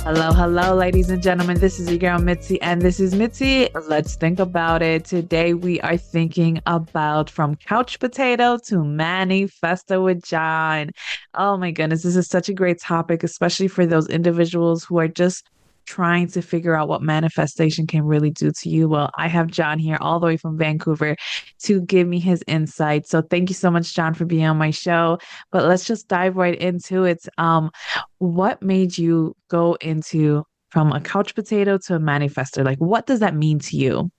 Hello, hello, ladies and gentlemen. This is your girl Mitzi, and this is Mitzi. Let's think about it. Today, we are thinking about from couch potato to manifesto with John. Oh my goodness, this is such a great topic, especially for those individuals who are just trying to figure out what manifestation can really do to you. Well, I have John here all the way from Vancouver to give me his insight. So thank you so much, John, for being on my show. But let's just dive right into it. What made you go into from a couch potato to a manifester? Like, what does that mean to you?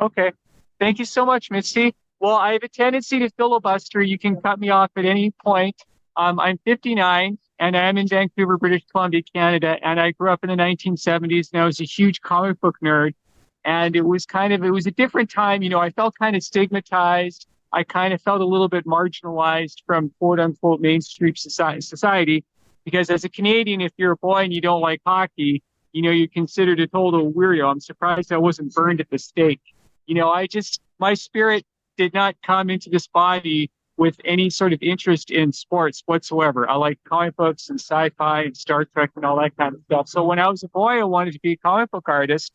Okay. Thank you so much, Misty. Well, I have a tendency to filibuster. You can cut me off at any point. I'm 59 and I'm in Vancouver, British Columbia, Canada. And I grew up in the 1970s and I was a huge comic book nerd. And it was a different time. You know, I felt kind of stigmatized. I kind of felt a little bit marginalized from quote unquote mainstream society. Because as a Canadian, if you're a boy and you don't like hockey, you know, you're considered a total weirdo. I'm surprised I wasn't burned at the stake. You know, my spirit did not come into this body with any sort of interest in sports whatsoever. I like comic books and sci-fi and Star Trek and all that kind of stuff. So when I was a boy, I wanted to be a comic book artist.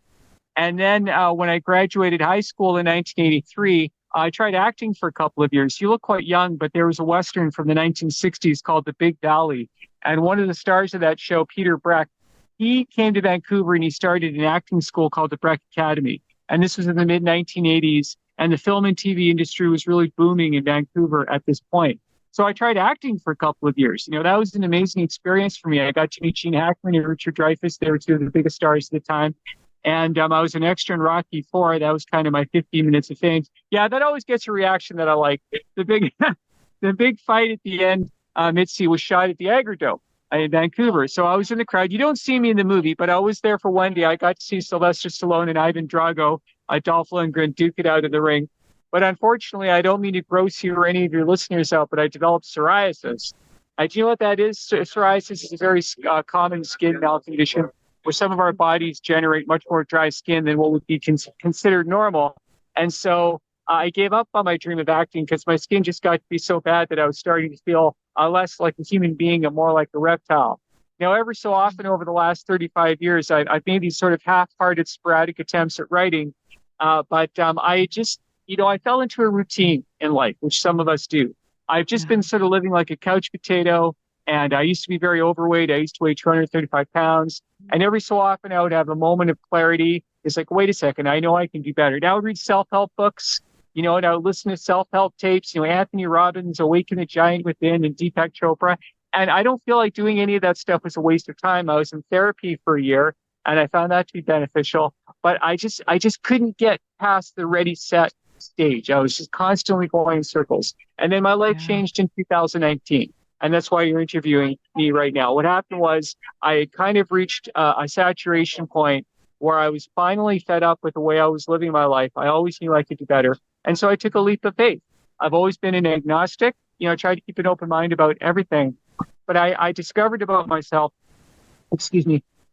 And then when I graduated high school in 1983, I tried acting for a couple of years. You look quite young, but there was a Western from the 1960s called The Big Valley. And one of the stars of that show, Peter Breck, he came to Vancouver and he started an acting school called the Breck Academy. And this was in the mid 1980s. And the film and TV industry was really booming in Vancouver at this point. So I tried acting for a couple of years. You know, that was an amazing experience for me. I got to meet Gene Hackman and Richard Dreyfuss. They were two of the biggest stars at the time. And I was an extra in Rocky IV. That was kind of my 15 minutes of fame. Yeah, that always gets a reaction that I like. The big fight at the end, Mitzi, was shot at the Agrodome in Vancouver. So I was in the crowd. You don't see me in the movie, but I was there for one day. I got to see Sylvester Stallone and Ivan Drago, Dolph Lundgren, duke it out of the ring. But unfortunately, I don't mean to gross you or any of your listeners out, but I developed psoriasis. Do you know what that is? Psoriasis is a very common skin condition where some of our bodies generate much more dry skin than what would be considered normal. And so I gave up on my dream of acting because my skin just got to be so bad that I was starting to feel less like a human being and more like a reptile. Now, every so often over the last 35 years, I've made these sort of half-hearted sporadic attempts at writing. But I just, you know, I fell into a routine in life, which some of us do. I've just been sort of living like a couch potato. And I used to be very overweight. I used to weigh 235 pounds. And every so often I would have a moment of clarity. It's like, wait a second, I know I can do better. Now I would read self-help books, you know, and I would listen to self-help tapes, you know, Anthony Robbins, Awaken the Giant Within, and Deepak Chopra. And I don't feel like doing any of that stuff was a waste of time. I was in therapy for a year and I found that to be beneficial. But I just couldn't get past the ready, set stage. I was just constantly going in circles. And then my life changed in 2019. And that's why you're interviewing me right now. What happened was I kind of reached a saturation point where I was finally fed up with the way I was living my life. I always knew I could do better. And so I took a leap of faith. I've always been an agnostic, you know, I tried to keep an open mind about everything. But I discovered about myself,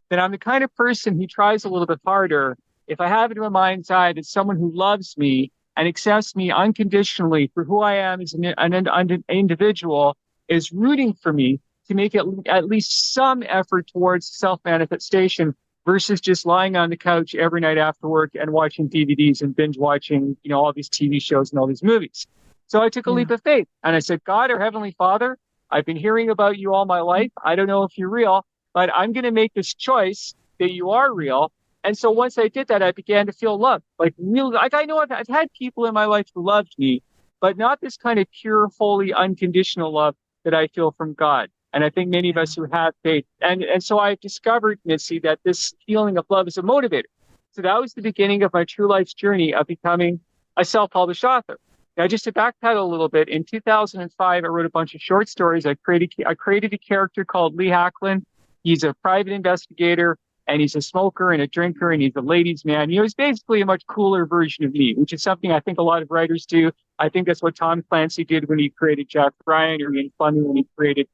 that I'm the kind of person who tries a little bit harder if I have it in my mind's eye that someone who loves me and accepts me unconditionally for who I am as an individual is rooting for me to make at least some effort towards self-manifestation versus just lying on the couch every night after work and watching DVDs and binge watching, you know, all these TV shows and all these movies. So I took a leap of faith and I said, God, our Heavenly Father, I've been hearing about you all my life. I don't know if you're real, but I'm going to make this choice that you are real. And so once I did that, I began to feel love. Like I know I've had people in my life who loved me, but not this kind of pure, holy, unconditional love that I feel from God. And I think many of us who have faith. And so I've discovered, Missy, that this feeling of love is a motivator. So that was the beginning of my true life's journey of becoming a self-published author. Now, just to backpedal a little bit, in 2005, I wrote a bunch of short stories. I created a character called Lee Hacklin. He's a private investigator, and he's a smoker and a drinker, and he's a ladies' man. You know, he's basically a much cooler version of me, which is something I think a lot of writers do. I think that's what Tom Clancy did when he created Jack Ryan, or Ian Fleming when he created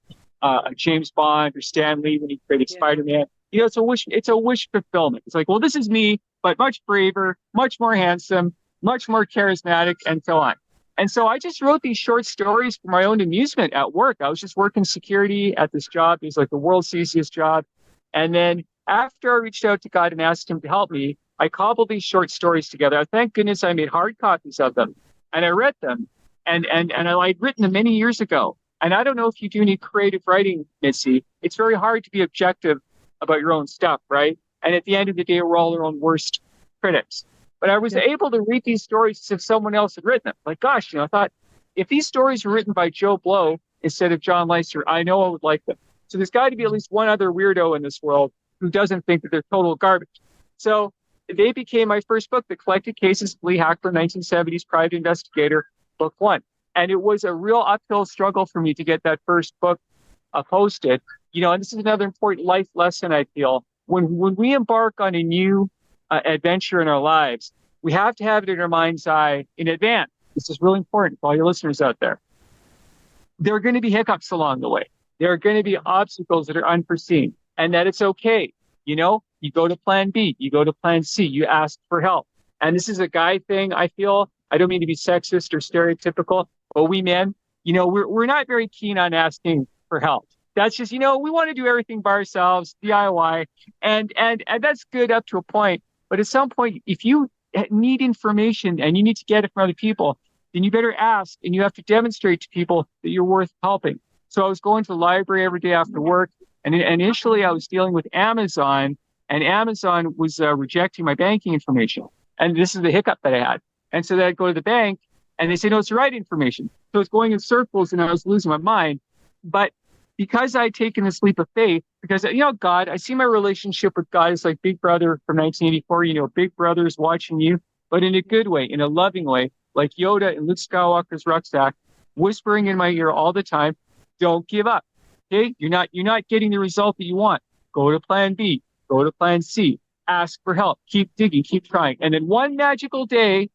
James Bond, or Stan Lee when he created Spider-Man. You know, it's a wish fulfillment. It's like, well, this is me, but much braver, much more handsome, much more charismatic, and so on. And so I just wrote these short stories for my own amusement at work. I was just working security at this job. It was like the world's easiest job. And then After I reached out to God and asked him to help me, I cobbled these short stories together. Thank goodness I made hard copies of them and I read them. I'd written them many years ago. And I don't know if you do any creative writing, Mitzi. It's very hard to be objective about your own stuff, right? And at the end of the day, we're all our own worst critics. But I was Yeah. able to read these stories as if someone else had written them. Like, gosh, I thought if these stories were written by Joe Blow instead of John Leister, I know I would like them. So there's got to be at least one other weirdo in this world who doesn't think that they're total garbage. So they became my first book, The Collected Cases of Lee Hackler, 1970s Private Investigator, Book One. And it was a real uphill struggle for me to get that first book posted. And this is another important life lesson, I feel. When we embark on a new adventure in our lives, we have to have it in our mind's eye in advance. This is really important for all your listeners out there. There are going to be hiccups along the way. There are going to be obstacles that are unforeseen, and that it's okay. You go to plan B, you go to plan C, you ask for help. And this is a guy thing, I feel. I don't mean to be sexist or stereotypical, but we men, we're not very keen on asking for help. That's just, we want to do everything by ourselves, DIY, and that's good up to a point. But at some point, if you need information and you need to get it from other people, then you better ask, and you have to demonstrate to people that you're worth helping. So I was going to the library every day after work, and initially I was dealing with Amazon, and Amazon was rejecting my banking information. And this is the hiccup that I had. And so then I'd go to the bank, and they say, no, it's the right information. So it's going in circles, and I was losing my mind. But because I had taken this leap of faith, because, God, I see my relationship with God as like Big Brother from 1984, Big Brother's watching you, but in a good way, in a loving way, like Yoda in Luke Skywalker's rucksack, whispering in my ear all the time, don't give up. Okay? You're not getting the result that you want. Go to plan B, go to plan C, ask for help, keep digging, keep trying. And then one magical day,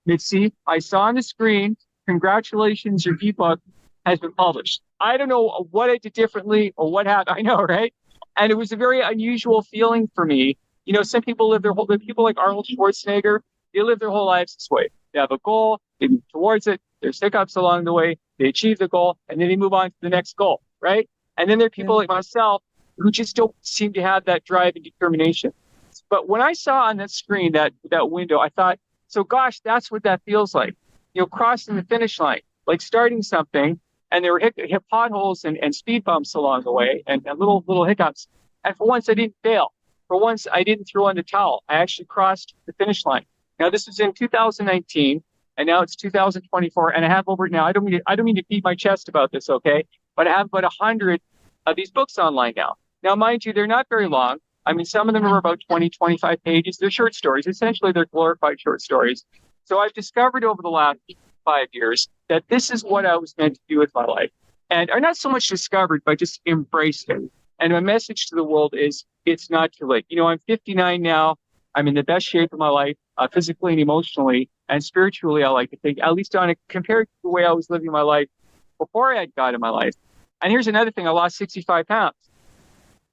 Mitzi, I saw on the screen, congratulations, your ebook has been published. I don't know what I did differently or what happened. I know, right? And it was a very unusual feeling for me. Some people people like Arnold Schwarzenegger, they live their whole lives this way. They have a goal, they move towards it, there's hiccups along the way, they achieve the goal, and then they move on to the next goal, right? And then there are people like myself who just don't seem to have that drive and determination. But when I saw on that screen, that window, I thought, so gosh, that's what that feels like. Crossing the finish line, like starting something, and there were hit potholes and speed bumps along the way, and little hiccups. And for once, I didn't fail. For once, I didn't throw in the towel. I actually crossed the finish line. Now, this was in 2019, and now it's 2024, and I have over now. I don't mean to beat my chest about this, okay? But I have about 100 of these books online now. Now, mind you, they're not very long. I mean, some of them are about 20, 25 pages. They're short stories. Essentially, they're glorified short stories. So I've discovered over the last 5 years that this is what I was meant to do with my life. And I'm not so much discovered, but just embraced it. And my message to the world is it's not too late. I'm 59 now. I'm in the best shape of my life, physically and emotionally, and spiritually, I like to think, at least compared to the way I was living my life before I had God in my life. And here's another thing. I lost 65 pounds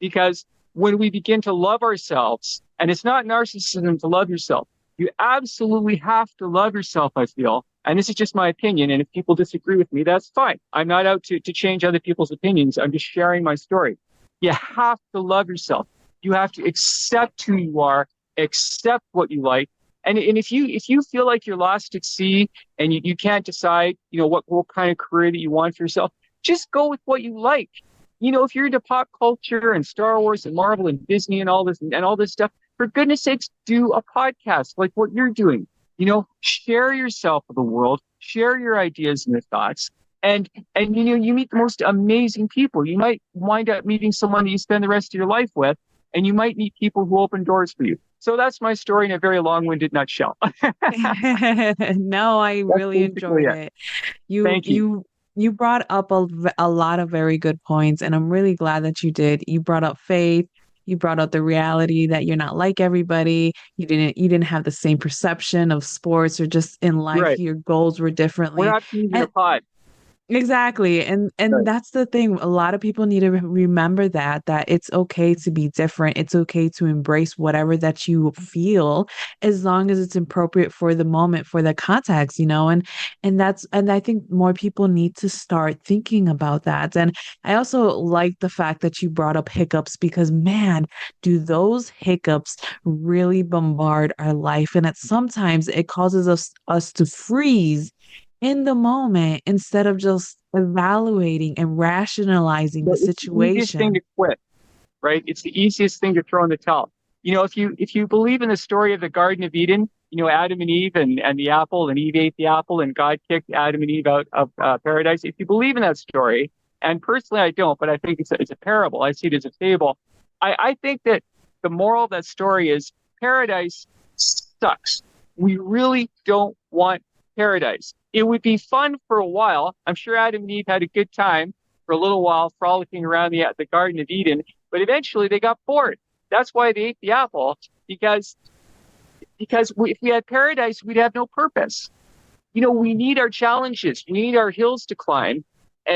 because when we begin to love ourselves, and it's not narcissism to love yourself, you absolutely have to love yourself, I feel. And this is just my opinion. And if people disagree with me, that's fine. I'm not out to change other people's opinions. I'm just sharing my story. You have to love yourself. You have to accept who you are, accept what you like. And if you feel like you're lost at sea and you can't decide, what kind of career that you want for yourself, just go with what you like. If you're into pop culture and Star Wars and Marvel and Disney and all this stuff, for goodness sakes, do a podcast like what you're doing. Share yourself with the world, share your ideas and your thoughts. And you meet the most amazing people. You might wind up meeting someone that you spend the rest of your life with, and you might meet people who open doors for you. So that's my story in a very long-winded nutshell. No, I really enjoyed it. Thank you. You brought up a lot of very good points, and I'm really glad that you did. You brought up faith. You brought up the reality that you're not like everybody. You didn't have the same perception of sports or just in life. Right. Your goals were differently. We're not using a pod. Exactly. And Right. that's the thing. A lot of people need to remember that it's okay to be different. It's okay to embrace whatever that you feel as long as it's appropriate for the moment, for the context, and I think more people need to start thinking about that. And I also like the fact that you brought up hiccups because man, do those hiccups really bombard our life. And at sometimes it causes us to freeze in the moment instead of just evaluating and rationalizing the It's the easiest thing situation. to quit, right? It's the easiest thing to throw in the towel. If you believe in the story of the Garden of Eden, Adam and Eve and the apple, and Eve ate the apple, and God kicked Adam and Eve out of paradise. If you believe in that story, and personally I don't, but I think it's a parable. I see it as a fable. I think that the moral of that story is paradise sucks. We really don't want paradise. It would be fun for a while. I'm sure Adam and Eve had a good time for a little while frolicking around the Garden of Eden, but eventually they got bored. That's why they ate the apple, because if we had paradise, we'd have no purpose. We need our challenges. We need our hills to climb,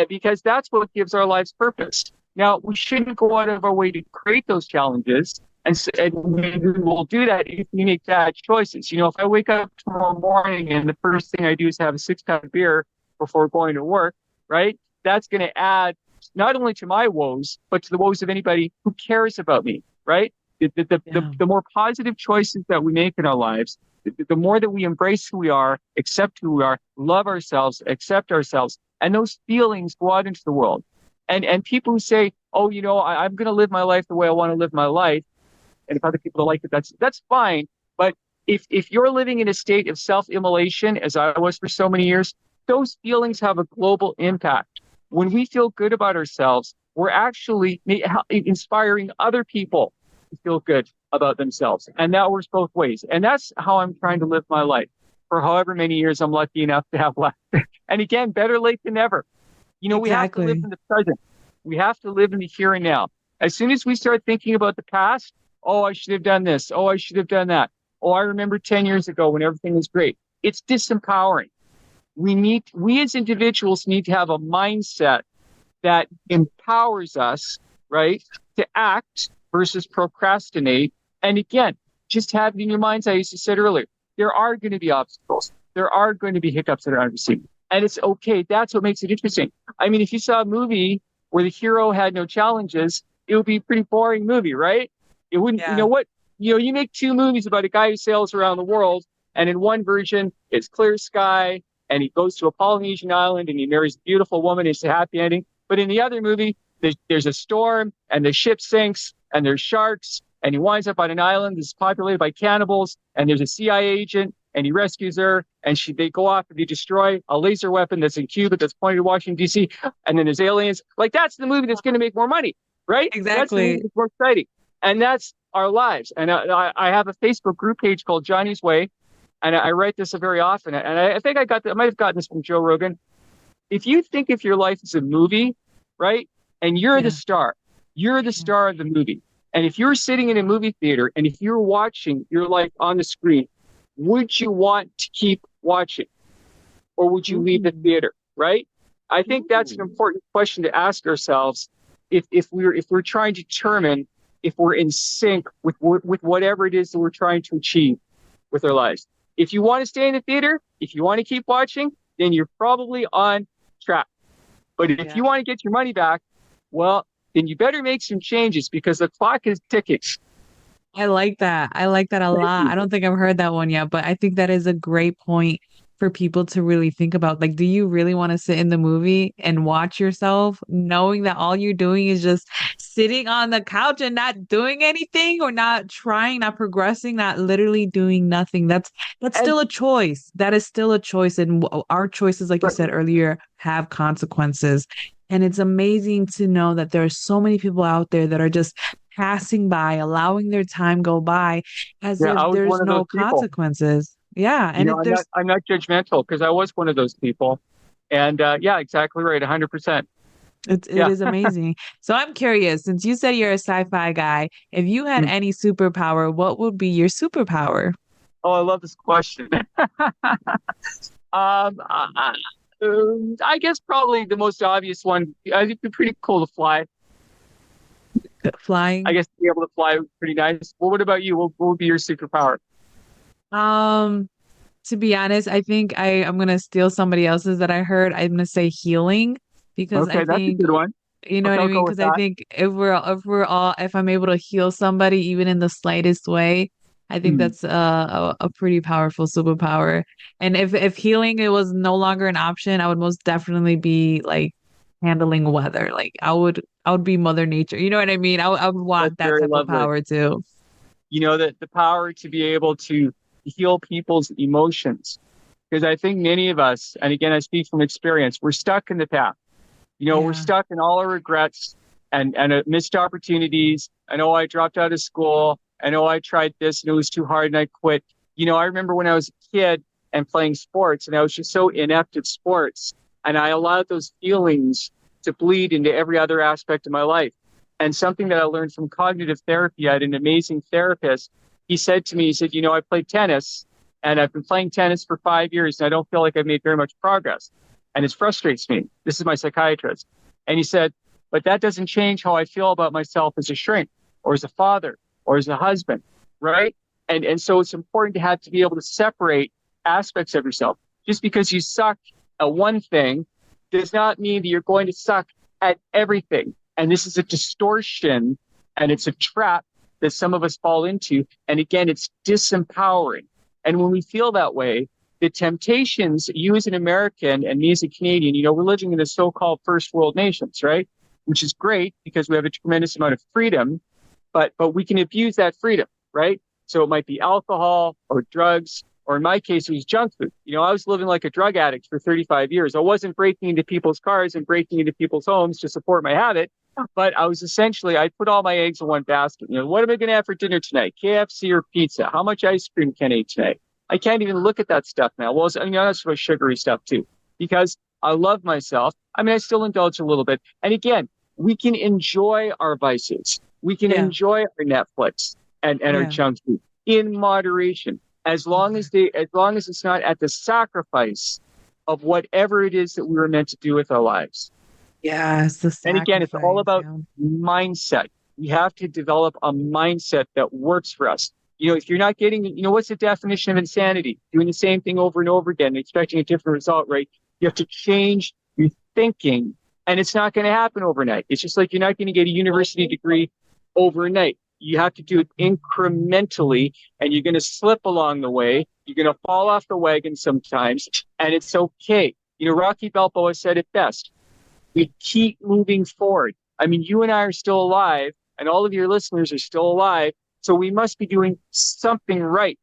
because that's what gives our lives purpose. Now, we shouldn't go out of our way to create those challenges, and maybe we'll do that if we make bad choices. If I wake up tomorrow morning and the first thing I do is have a six-pack of beer before going to work, right? That's going to add not only to my woes, but to the woes of anybody who cares about me, right? Yeah, The more positive choices that we make in our lives, the more that we embrace who we are, accept who we are, love ourselves, accept ourselves, and those feelings go out into the world. And people who say, "Oh, I'm going to live my life the way I want to live my life," and if other people don't like it, that's fine. But if you're living in a state of self-immolation, as I was for so many years, those feelings have a global impact. When we feel good about ourselves, we're actually inspiring other people to feel good about themselves. And that works both ways. And that's how I'm trying to live my life for however many years I'm lucky enough to have left. And again, better late than never. We have to live exactly. in the present. We have to live in the here and now. As soon as we start thinking about the past, oh, I should have done this. Oh, I should have done that. Oh, I remember 10 years ago when everything was great. It's disempowering. We as individuals need to have a mindset that empowers us, right, to act versus procrastinate. And again, just have it in your minds, I used to say earlier, there are going to be obstacles. There are going to be hiccups that are unforeseen. And it's okay. That's what makes it interesting. I mean, if you saw a movie where the hero had no challenges, it would be a pretty boring movie, right? It wouldn't, Yeah. you make two movies about a guy who sails around the world, and in one version, it's clear sky, and he goes to a Polynesian island, and he marries a beautiful woman. It's a happy ending. But in the other movie, there's a storm, and the ship sinks, and there's sharks, and he winds up on an island that's populated by cannibals, and there's a CIA agent, and he rescues her, and they go off and they destroy a laser weapon that's in Cuba that's pointed at Washington, D.C., and then there's aliens. Like, that's the movie that's going to make more money, right? That's the movie Exactly. that's more exciting. And that's our lives. And I have a Facebook group page called Johnny's Way, and I write this very often. And I think I might have gotten this from Joe Rogan. If you think of your life as a movie, right, and Yeah. you're the Yeah. star of the movie. And if you're sitting in a movie theater and if you're watching your life on the screen, would you want to keep watching, or would you leave the Ooh. theater, right? I think that's an Ooh. important question to ask ourselves if we're trying to determine if we're in sync with whatever it is that we're trying to achieve with our lives. If you want to stay in the theater, if you want to keep watching, then you're probably on track. But if Yeah. you want to get your money back, well, then you better make some changes because the clock is ticking. I like that. I like that a Thank lot. you. I don't think I've heard that one yet, but I think that is a great point for people to really think about. Like, do you really want to sit in the movie and watch yourself knowing that all you're doing is just sitting on the couch and not doing anything or not trying, not progressing, not literally doing nothing? That's And still a choice. That is still a choice. And our choices, like you but, said earlier, have consequences. And it's amazing to know that there are so many people out there that are just passing by, allowing their time go by as yeah, if I was there's one of those no people. consequences. Yeah, and if there's I'm not judgmental because I was one of those people. And yeah, exactly right, 100%. it Yeah. is amazing. So I'm curious, since you said you're a sci-fi guy, if you had Mm. any superpower, what would be your superpower? Oh, I love this question. Um, I, I guess probably the most obvious one. I think it'd be pretty cool to fly. I Flying. guess to be able to fly would be pretty nice. Well, what about you? What would be your superpower? Um, to be honest, I think I'm gonna steal somebody else's that I heard. I'm gonna say healing because I Okay, that's a think good one. you know what Okay, I I'll mean? go with Because I that. think if I'm able to heal somebody even in the slightest way, I think Hmm, that's a pretty powerful superpower. And if healing it was no longer an option, I would most definitely be like handling weather. Like I would be Mother Nature. You know what I mean? I would that's want that very type of lovely. power too. You know, that the power to be able to heal people's emotions. Because I think many of us, and again, I speak from experience, we're stuck in the past. We're Yeah. stuck in all our regrets and missed opportunities. I know I dropped out of school. I know I tried this and it was too hard and I quit. I remember when I was a kid and playing sports and I was just so inept at sports and I allowed those feelings to bleed into every other aspect of my life. And something that I learned from cognitive therapy, I had an amazing therapist. He said to me, he said, I played tennis and I've been playing tennis for 5 years and I don't feel like I've made very much progress. And it frustrates me. This is my psychiatrist. And he said, but that doesn't change how I feel about myself as a shrink or as a father or as a husband, right? And so it's important to be able to separate aspects of yourself. Just because you suck at one thing does not mean that you're going to suck at everything. And this is a distortion and it's a trap that some of us fall into. And again, it's disempowering. And when we feel that way, the temptations, you as an American and me as a Canadian, we're living in the so-called first world nations, right? Which is great because we have a tremendous amount of freedom, but we can abuse that freedom, right? So it might be alcohol or drugs, or in my case, it was junk food. I was living like a drug addict for 35 years. I wasn't breaking into people's cars and breaking into people's homes to support my habit, but I was I put all my eggs in one basket. What am I going to have for dinner tonight? KFC or pizza? How much ice cream can I eat tonight? I can't even look at that stuff now. Well, that's about sugary stuff too, because I love myself. I mean, I still indulge a little bit. And again, we can enjoy our vices. We can Yeah. enjoy our Netflix and our Yeah. junk food in moderation, as long as it's not at the sacrifice of whatever it is that we were meant to do with our lives. Yes, the And again, it's all sacrifice. about Yeah. mindset. We have to develop a mindset that works for us. If you're not getting, what's the definition of insanity? Doing the same thing over and over again, expecting a different result, right? You have to change your thinking, and it's not going to happen overnight. It's just like you're not going to get a university degree overnight. You have to do it incrementally, and you're going to slip along the way. You're going to fall off the wagon sometimes, and it's okay. Rocky Balboa said it best. We keep moving forward. I mean, you and I are still alive, and all of your listeners are still alive. So we must be doing something right,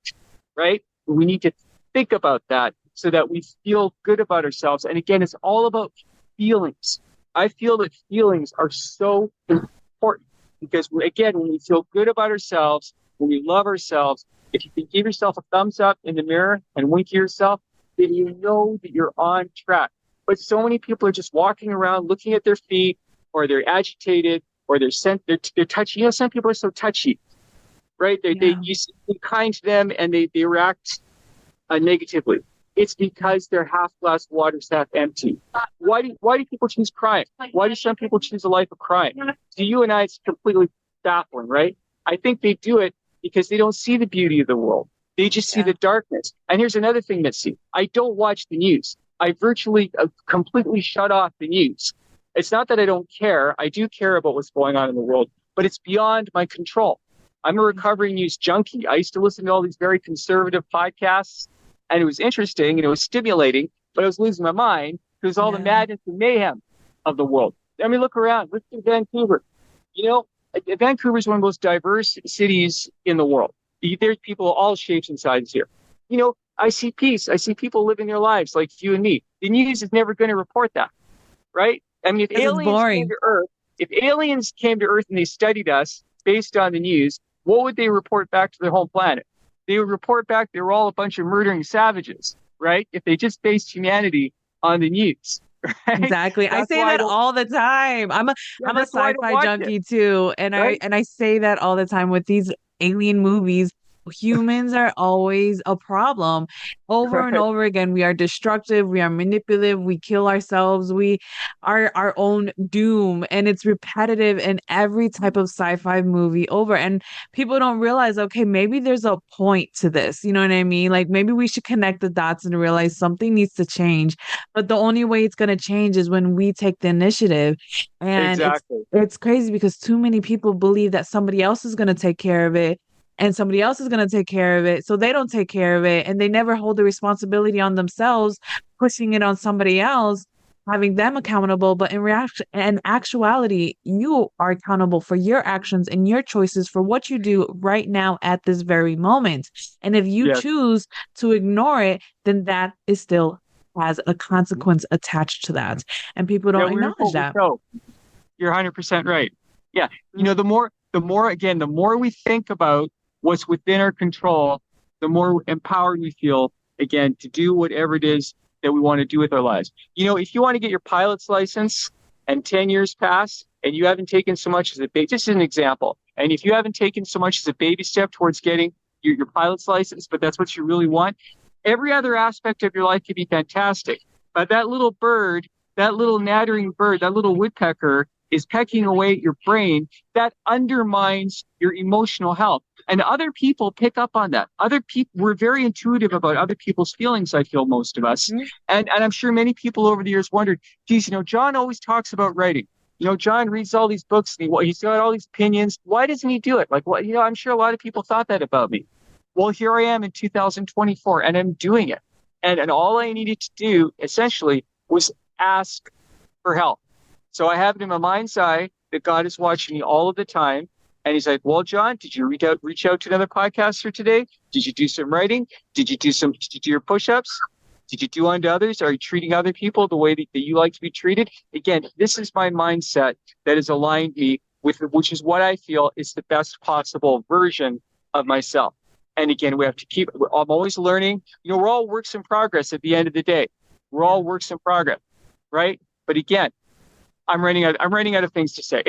right? We need to think about that so that we feel good about ourselves. And again, it's all about feelings. I feel that feelings are so important because, again, when we feel good about ourselves, when we love ourselves, if you can give yourself a thumbs up in the mirror and wink to yourself, then you know that you're on track. But so many people are just walking around looking at their feet, or they're agitated, or they're touchy. Some people are so touchy, right? Yeah. You be kind to them and they react negatively. It's because their half glass water is half empty. Why do people choose crime? Why do some people choose a life of crime? To you and I, it's completely baffling, right? I think they do it because they don't see the beauty of the world. They just see Yeah. the darkness. And here's another thing, Mitzi. I don't watch the news. I virtually completely shut off the news. It's not that I don't care. I do care about what's going on in the world, but it's beyond my control. I'm a recovering news junkie. I used to listen to all these very conservative podcasts, and it was interesting and it was stimulating, but I was losing my mind because all the Yeah. madness and mayhem of the world. I mean, look around. Look at Vancouver. You know, Vancouver is one of the most diverse cities in the world. There's people of all shapes and sizes here. I see peace. I see people living their lives like you and me. The news is never going to report that, right? I mean, Because it's boring. If aliens came to Earth and they studied us based on the news, what would they report back to their home planet? They would report back they were all a bunch of murdering savages, right? If they just based humanity on the news, right? Exactly. I That's say why I that don't. all the time. Yeah, I'm a that's why I don't sci-fi watch it, junkie too, and I right? and I say that all the time with these alien movies. Humans are always a problem. Over and Right. over again, we are destructive, we are manipulative, we kill ourselves, we are our own doom, and it's repetitive in every type of sci-fi movie over. And people don't realize, okay, maybe there's a point to this. You know what I mean? Like maybe we should connect the dots and realize something needs to change. But the only way it's going to change is when we take the initiative. And Exactly. it's crazy because too many people believe that somebody else is going to take care of it and somebody else is going to take care of it. So they don't take care of it and they never hold the responsibility on themselves, pushing it on somebody else, having them accountable. But in reaction and actuality, you are accountable for your actions and your choices for what you do right now at this very moment. And if you Yes. choose to ignore it, then that is still has a consequence attached to that. And people Yeah, don't we reap acknowledge what we that. sow. You're 100% right. Yeah. Again, the more we think about what's within our control, the more empowered we feel, again, to do whatever it is that we want to do with our lives. If you want to get your pilot's license and 10 years pass and you haven't taken so much as a baby, just as an example, and if you haven't taken so much as a baby step towards getting your pilot's license, but that's what you really want, every other aspect of your life could be fantastic. But that little bird, that little nattering bird, that little woodpecker is pecking away at your brain, that undermines your emotional health. And other people pick up on that. Other people, we're very intuitive about other people's feelings, I feel, most of us. Mhm. And I'm sure many people over the years wondered, geez, John always talks about writing. John reads all these books and he's got all these opinions. Why doesn't he do it? Like, what, I'm sure a lot of people thought that about me. Well, here I am in 2024 and I'm doing it. And all I needed to do essentially was ask for help. So I have it in my mind's eye that God is watching me all of the time. And he's like, well, John, did you reach out to another podcaster today? Did you do some writing? Did you do your push-ups? Did you do unto others? Are you treating other people the way that you like to be treated? Again, this is my mindset that has aligned me with, which is what I feel is the best possible version of myself. And again, we have to I'm always learning. We're all works in progress at the end of the day. We're all works in progress, right? But again, I'm running out of things to say.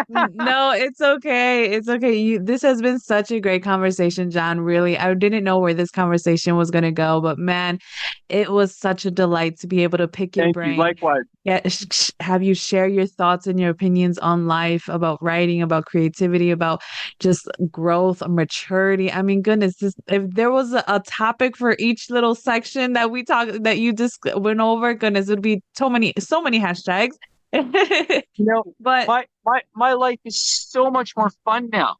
No, it's okay. It's okay. This has been such a great conversation, John. Really, I didn't know where this conversation was going to go, but man, it was such a delight to be able to pick your Thank you. brain. Likewise. Yeah, have you share your thoughts and your opinions on life, about writing, about creativity, about just growth, maturity. I mean, goodness, if there was a topic for each little section that we talked that you just went over, goodness, it would be so many hashtags. But My life is so much more fun now.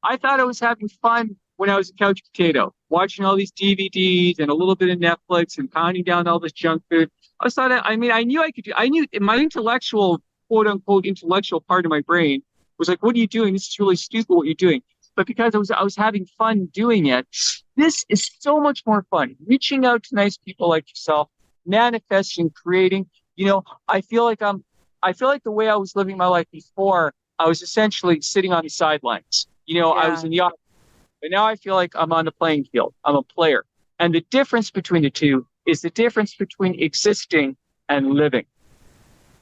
I thought I was having fun when I was a couch potato, watching all these DVDs and a little bit of Netflix and pounding down all this junk food. I knew I could do. I knew my intellectual, quote unquote, intellectual part of my brain was like, "What are you doing? This is really stupid. What you're doing." But because I was having fun doing it, this is so much more fun. Reaching out to nice people like yourself, manifesting, creating. I feel like the way I was living my life before, I was essentially sitting on the sidelines. I was yeah. in the office, but now I feel like I'm on the playing field. I'm a player. And the difference between the two is the difference between existing and living.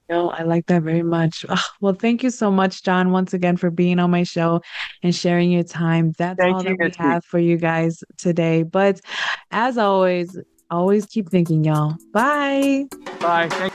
No, I like that very much. Ah, well, thank you so much, John, once again for being on my show and sharing your time. That's Thank all you, that we Missy. have for you guys today. But as always keep thinking, y'all. Bye. Bye. Thank